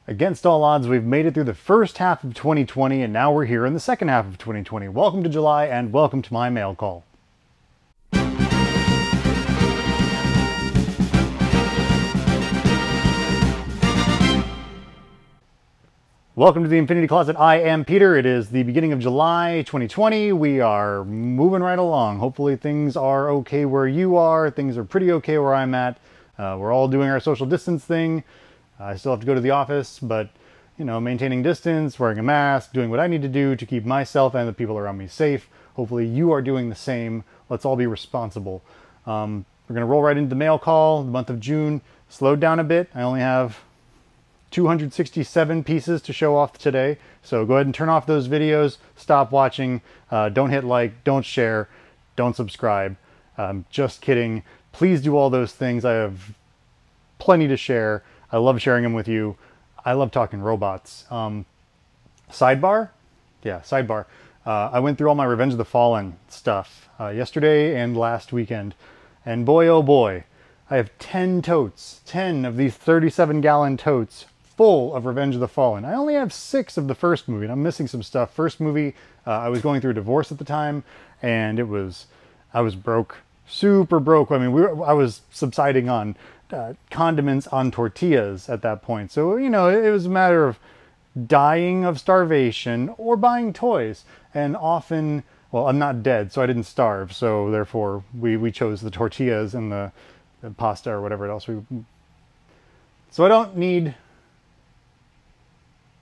Against all odds, we've made it through the first half of 2020, and now we're here in the second half of 2020. Welcome to July, and welcome to my mail call. Welcome to the Infinity Closet. I am Peter. It is the beginning of July 2020. We are moving right along. Hopefully things are okay where you are. Things are pretty okay where I'm at. We're all doing our social distance thing. I still have to go to the office, but, you know, maintaining distance, wearing a mask, doing what I need to do to keep myself and the people around me safe. Hopefully you are doing the same. Let's all be responsible. We're going to roll right into the mail call. The month of June slowed down a bit. I only have 267 pieces to show off today. So go ahead and turn off those videos, stop watching, don't hit like, don't share, don't subscribe. Just kidding. Please do all those things. I have plenty to share. I love sharing them with you. I love talking robots. Sidebar? Yeah, sidebar. I went through all my Revenge of the Fallen stuff yesterday and last weekend. And boy, oh boy, I have 10 totes, 10 of these 37-gallon totes full of Revenge of the Fallen. I only have 6 of the first movie, and I'm missing some stuff. First movie, I was going through a divorce at the time, and I was broke, super broke. I mean, I was subsiding on condiments on tortillas at that point. So, you know, it was a matter of dying of starvation or buying toys. And often, well, I'm not dead, so I didn't starve. So therefore, we chose the tortillas and the pasta or whatever else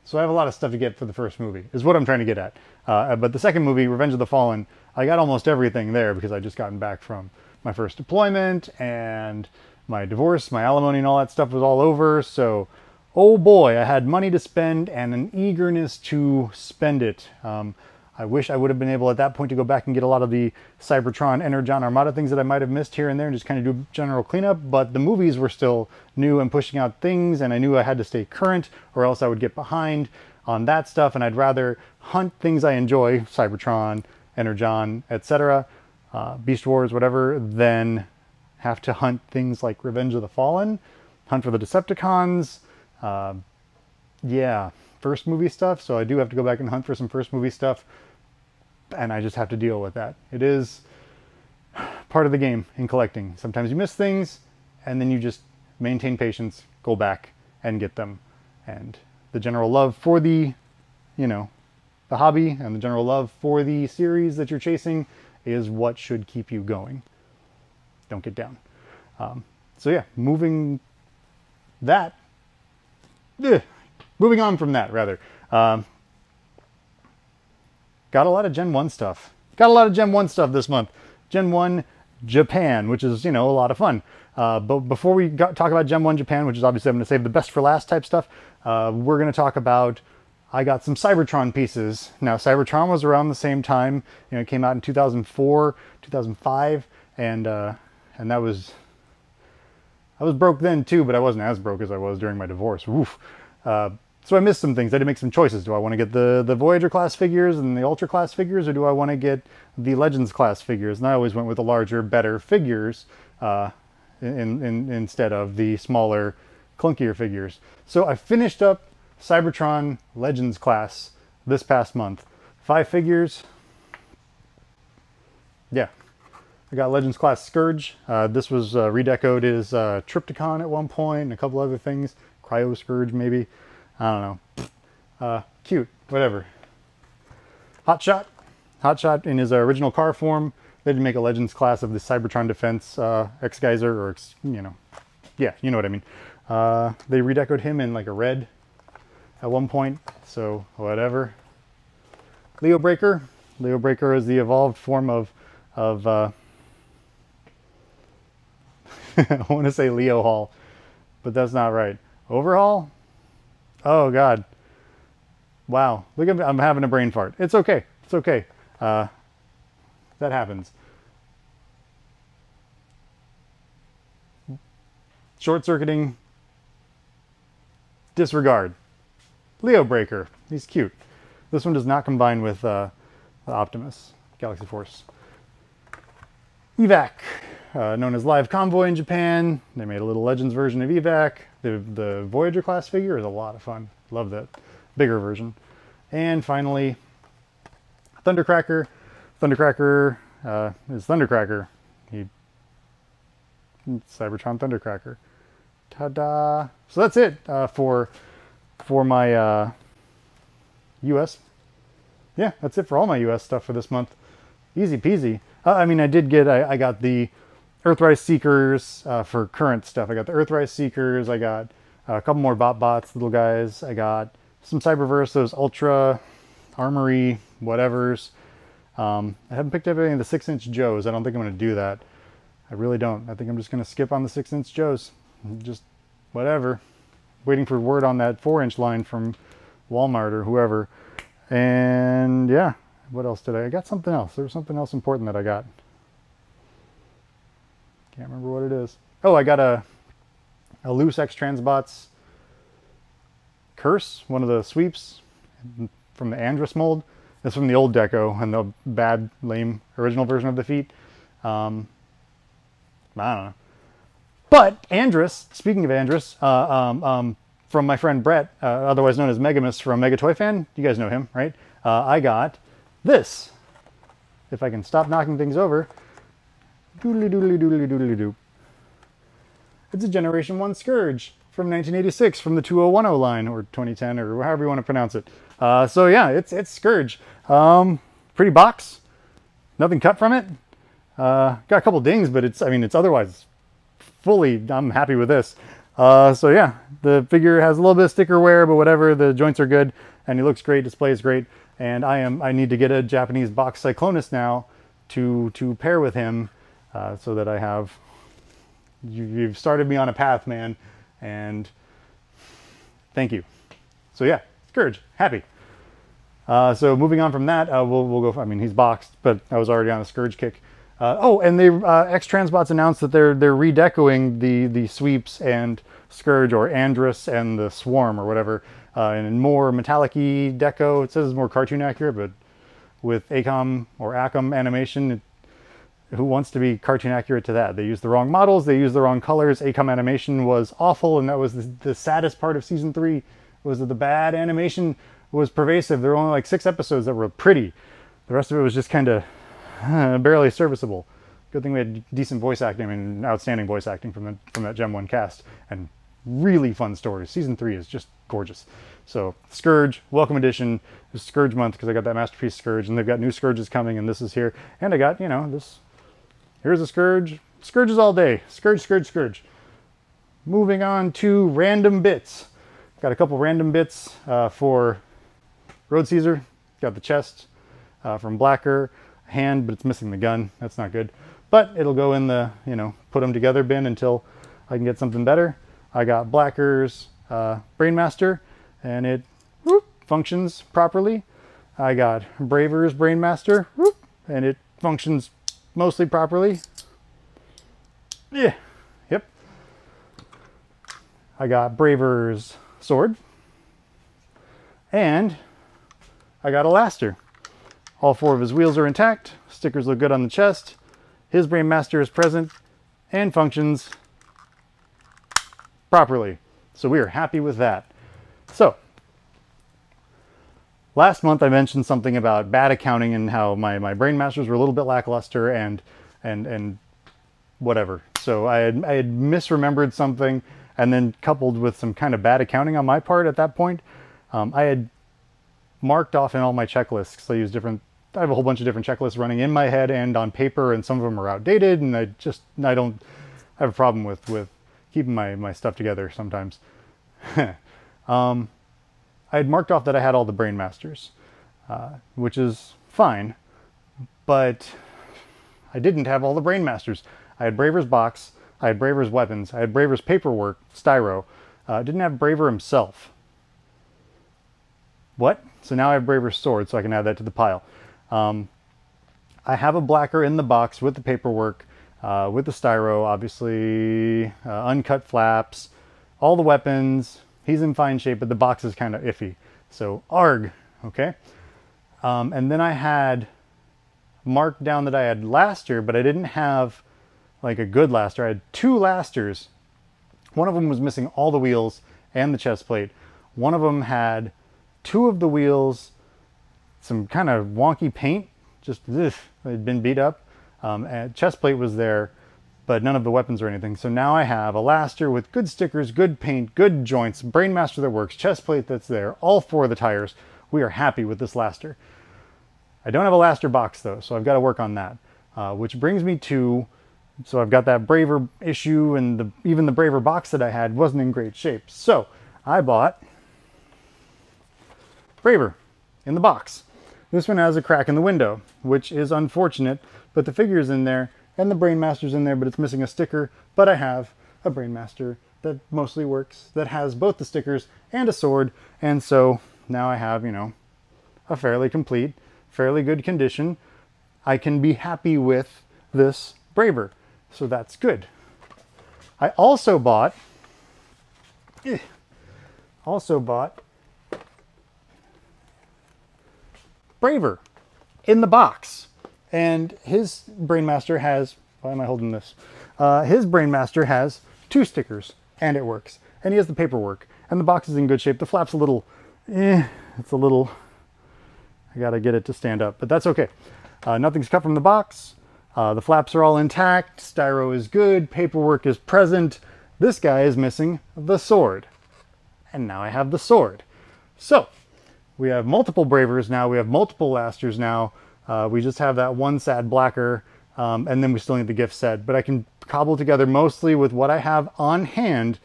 so I have a lot of stuff to get for the first movie, is what I'm trying to get at. But the second movie, Revenge of the Fallen, I got almost everything there because I just gotten back from my first deployment, and my divorce, my alimony, and all that stuff was all over. So, oh boy, I had money to spend and an eagerness to spend it. I wish I would have been able at that point to go back and get a lot of the Cybertron, Energon, Armada things that I might have missed here and there and just kind of do a general cleanup, but the movies were still new and pushing out things, and I knew I had to stay current or else I would get behind on that stuff, and I'd rather hunt things I enjoy, Cybertron, Energon, etc., Beast Wars, whatever, than have to hunt things like Revenge of the Fallen, hunt for the Decepticons, yeah, first movie stuff, so I do have to go back and hunt for some first movie stuff, and I just have to deal with that. It is part of the game in collecting. Sometimes you miss things, and then you just maintain patience, go back and get them. And the general love for the, you know, the hobby and the general love for the series that you're chasing is what should keep you going. Don't get down. So yeah, moving on from that, rather. Got a lot of Gen 1 stuff. Got a lot of Gen 1 stuff this month. Gen 1 Japan, which is, you know, a lot of fun. But before we talk about Gen 1 Japan, which is obviously I'm going to save the best for last type stuff, we're going to talk about, I got some Cybertron pieces. Now, Cybertron was around the same time. You know, it came out in 2004, 2005, and I was broke then too, but I wasn't as broke as I was during my divorce. Oof. So I missed some things. I had to make some choices. Do I want to get the Voyager class figures and the Ultra class figures, or do I want to get the Legends class figures? And I always went with the larger, better figures instead of the smaller, clunkier figures. So I finished up Cybertron Legends class this past month. 5 figures. Yeah. I got Legends class Scourge. This was redecoed as Triptychon at one point and a couple other things. Cryo Scourge maybe. I don't know. Cute. Whatever. Hotshot. Hotshot in his original car form. They did make a Legends class of the Cybertron Defense X-Geyser, or, you know. Yeah, you know what I mean. They redecoed him in like a red at one point, so whatever. Leo Breaker. Leo Breaker is the evolved form of I want to say Leo Hall, but that's not right. Overhaul? Oh God. Wow. Look at me. I'm having a brain fart. It's okay. It's okay. That happens. Short-circuiting. Disregard. Leo Breaker. He's cute. This one does not combine with Optimus. Galaxy Force. Evac. Known as Live Convoy in Japan. They made a little Legends version of Evac. The Voyager class figure is a lot of fun. Love that bigger version. And finally, Thundercracker. Thundercracker is Thundercracker. Cybertron Thundercracker. Ta-da! So that's it for my US. Yeah, that's it for all my US stuff for this month. Easy peasy. I mean, I got the Earthrise Seekers for current stuff. I got the Earthrise Seekers. I got a couple more bots, little guys. I got some Cyberverse, those Ultra Armory whatevers. I haven't picked up any of the 6-inch Joes. I don't think I'm going to do that. I really don't. I think I'm just going to skip on the 6-inch Joes. Just whatever. Waiting for word on that 4-inch line from Walmart or whoever. And yeah, what else did I got something else. There was something else important that I got. Can't remember what it is. Oh, I got a loose X-Transbots Curse, one of the sweeps from the Andrus mold. It's from the old deco and the bad, lame original version of the feet. I don't know. But Andrus, speaking of Andrus, from my friend Brett, otherwise known as Megamus from Mega Toy Fan, you guys know him, right? I got this. If I can stop knocking things over. Doodly doodly doodly doodly doo. It's a Generation 1 Scourge from 1986 from the 2010 line, or 2010, or however you want to pronounce it. So yeah, it's Scourge. Pretty box. Nothing cut from it. Got a couple dings, but it's otherwise fully, I'm happy with this. So yeah, the figure has a little bit of sticker wear, but whatever, the joints are good, and he looks great, displays great, and I need to get a Japanese box Cyclonus now to pair with him, so that I have, you've started me on a path, man, and thank you. So yeah, Scourge, happy. So moving on from that, we'll go, I mean, he's boxed, but I was already on a Scourge kick. Oh, and they X-Transbots announced that they're redecoing the sweeps and Scourge, or Andrus and the Swarm or whatever, in more metallic-y deco. It says it's more cartoon accurate, but with ACOM or ACOM animation, who wants to be cartoon accurate to that? They used the wrong models, they used the wrong colors. ACOM animation was awful, and that was the saddest part of season 3, was that the bad animation was pervasive. There were only like 6 episodes that were pretty. The rest of it was just kind of barely serviceable. Good thing we had decent voice acting and outstanding voice acting from that Gem 1 cast, and really fun stories. Season 3 is just gorgeous. So Scourge, welcome edition. It's Scourge month because I got that Masterpiece Scourge, and they've got new Scourges coming, and this is here. And I got, you know, this. Here's a Scourge. Scourges all day. Scourge, Scourge, Scourge. Moving on to random bits. Got a couple random bits for Road Caesar. Got the chest from Blacker. Hand, but it's missing the gun. That's not good. But it'll go in the, you know, put them together bin until I can get something better. I got Blacker's Brainmaster, and it functions properly. I got Braver's Brainmaster, and it functions mostly properly. Yeah, yep. I got Braver's sword, and I got a Laster. All 4 of his wheels are intact. Stickers look good on the chest. His Brainmaster is present and functions properly. So we are happy with that. So, last month I mentioned something about bad accounting and how my Brainmasters were a little bit lackluster and whatever. So I had misremembered something, and then coupled with some kind of bad accounting on my part at that point, I had marked off in all my checklists, because I have a whole bunch of different checklists running in my head and on paper, and some of them are outdated, and I have a problem with keeping my stuff together sometimes. I had marked off that I had all the Brainmasters, which is fine, but I didn't have all the Brainmasters. I had Braver's box, I had Braver's weapons, I had Braver's paperwork, styro. I didn't have Braver himself. What? So now I have Braver's sword, so I can add that to the pile. I have a Blacker in the box with the paperwork, with the styro, obviously, uncut flaps, all the weapons. He's in fine shape, but the box is kind of iffy. So, ARG, okay? And then I had marked down that I had Laster, but I didn't have like a good Laster. I had 2 Lasters, One of them was missing all the wheels and the chest plate. One of them had 2 of the wheels, some kind of wonky paint, just it had been beat up. And chest plate was there, but none of the weapons or anything. So now I have a Laster with good stickers, good paint, good joints, Brainmaster that works, chest plate that's there, all 4 of the tires. We are happy with this Laster. I don't have a Laster box though, so I've got to work on that. Which brings me to, so I've got that Braver issue, and even the Braver box that I had wasn't in great shape. So I bought Braver in the box. This one has a crack in the window, which is unfortunate, but the figure's in there and the Brainmaster's in there, but it's missing a sticker. But I have a Brainmaster that mostly works, that has both the stickers and a sword, and so now I have, you know, a fairly complete, fairly good condition. I can be happy with this Braver, so that's good. I also bought Braver in the box, and his Brainmaster has, why am I holding this? His Brainmaster has 2 stickers and it works, and he has the paperwork, and the box is in good shape. The flap's a little, it's a little, I gotta get it to stand up, but that's okay. Nothing's cut from the box. The flaps are all intact. Styro is good. Paperwork is present. This guy is missing the sword, and now I have the sword. So we have multiple Bravers now. We have multiple Lasters now. We just have that one sad Blacker, and then we still need the gift set. But I can cobble together mostly with what I have on hand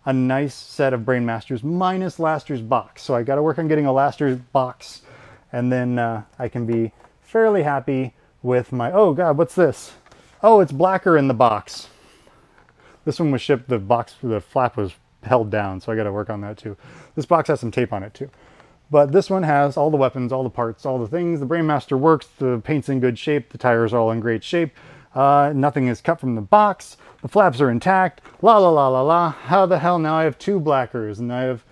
a nice set of Brainmasters minus Laster's box. So I got to work on getting a Laster's box, and then I can be fairly happy with my, oh god, what's this? Oh, it's Blacker in the box. This one was shipped, the box, the flap was held down, so I got to work on that too. This box has some tape on it too. But this one has all the weapons, all the parts, all the things. The Brainmaster works, the paint's in good shape, the tires are all in great shape. Nothing is cut from the box. The flaps are intact. La la la la la. How the hell now I have 2 Blackers, and I have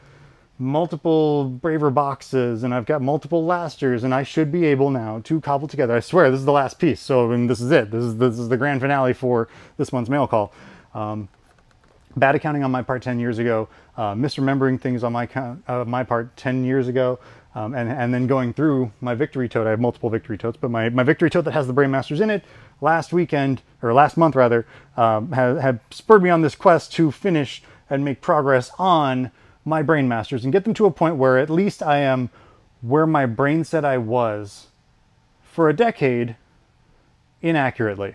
multiple Braver boxes, and I've got multiple Lasters, and I should be able now to cobble together. I swear this is the last piece, so I mean, this is it. This is the grand finale for this month's mail call. Bad accounting on my part 10 years ago, misremembering things on my part 10 years ago, and then going through my victory tote. I have multiple victory totes, but my victory tote that has the Brainmasters in it last weekend, or last month rather, had spurred me on this quest to finish and make progress on my Brainmasters and get them to a point where at least I am where my brain said I was for a decade inaccurately.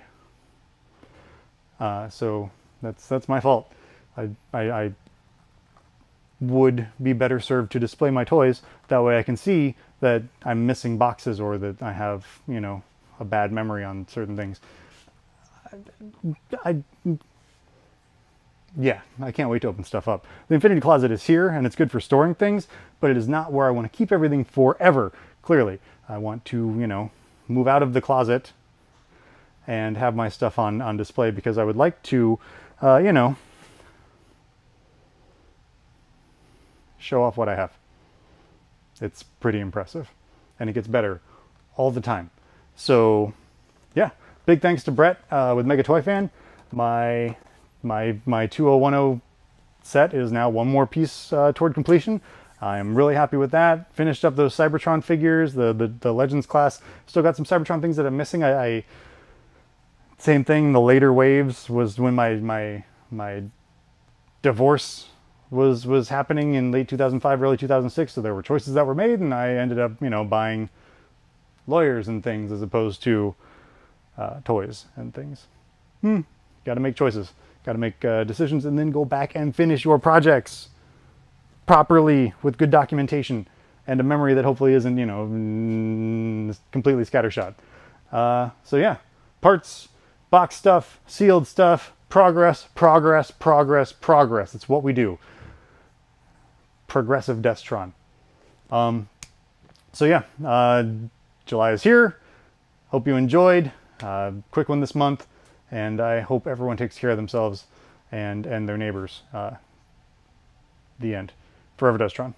So that's my fault. I would be better served to display my toys. That way I can see that I'm missing boxes or that I have, you know, a bad memory on certain things. Yeah, I can't wait to open stuff up. The Infinity Closet is here, and it's good for storing things, but it is not where I want to keep everything forever, clearly. I want to, you know, move out of the closet and have my stuff on display, because I would like to, you know, show off what I have. It's pretty impressive, and it gets better all the time. So, yeah, big thanks to Brett with Mega Toy Fan. My 2010 set is now one more piece toward completion. I'm really happy with that. Finished up those Cybertron figures, the Legends class. Still got some Cybertron things that I'm missing. Same thing, the later waves was when my divorce was happening in late 2005, early 2006, so there were choices that were made, and I ended up, you know, buying lawyers and things as opposed to toys and things. Got to make choices. Got to make decisions, and then go back and finish your projects properly with good documentation and a memory that hopefully isn't, you know, completely scattershot. So yeah, parts, box stuff, sealed stuff, progress, progress, progress, progress. It's what we do. Progressive Destron. So yeah, July is here. Hope you enjoyed. Quick one this month. And I hope everyone takes care of themselves and their neighbors. The end. Forever Destron.